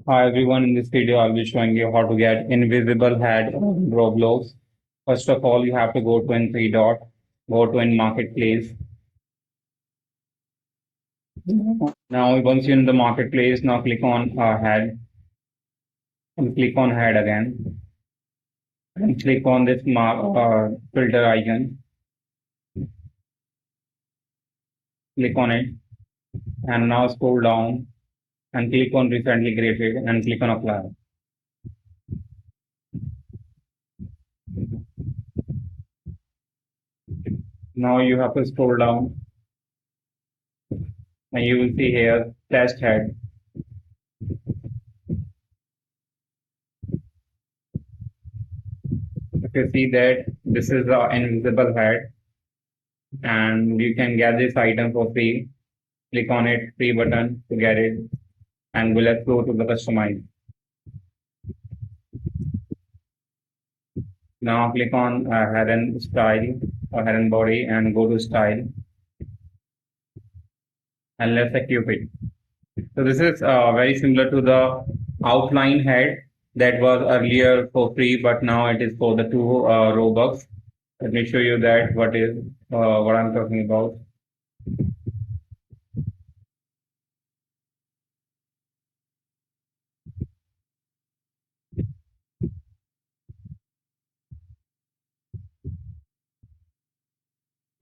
Hi everyone, in this video I'll be showing you how to get invisible head on Roblox. First of all, you have to go to in three dot, go to in marketplace. Now once you're in the marketplace, now click on head and click on head again and click on this filter icon. Click on it and now scroll down and click on recently created and click on apply. Now you have to scroll down and you will see here test head. If you see that this is the invisible head and you can get this item for free. Click on it, free button to get it, and we'll let's go to the customize. Now click on head and style or head and body and go to style and let's equip it. So this is very similar to the outline head that was earlier for free, but now it is for the two Robux. Let me show you that what I'm talking about.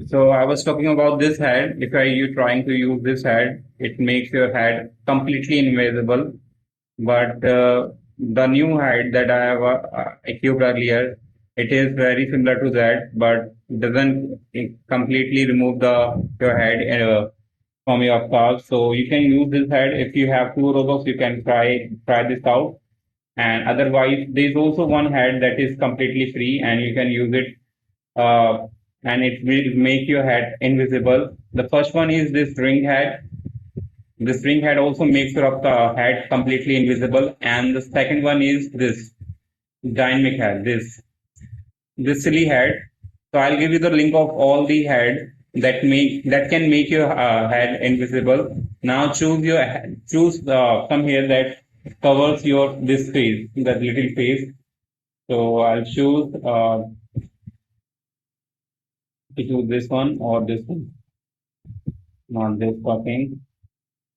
So I was talking about this head. If you trying to use this head, it makes your head completely invisible. But the new head that I have equipped earlier, it is very similar to that, but doesn't completely remove the your head from your avatar. So you can use this head if you have two robots. You can try this out. And otherwise, there's also one head that is completely free, and you can use it uh, and it will make your head invisible. The first one is this ring head. This ring head also makes your head completely invisible. And the second one is this dynamic head, this silly head. So I'll give you the link of all the head that can make your head invisible. Now choose some here that covers your this face, that little face. So I'll choose this one or this one, not this fucking.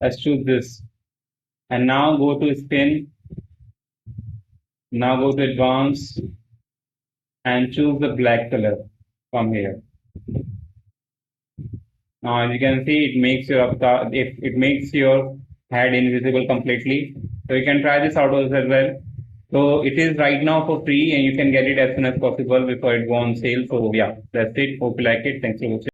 Let's choose this. And now go to skin. Now go to advanced and choose the black color from here. Now as you can see, it makes your avatar, it makes your head invisible completely. So you can try this out as well. So it is right now for free and you can get it as soon as possible before it go on sale. So yeah, that's it. Hope you like it. Thanks for watching.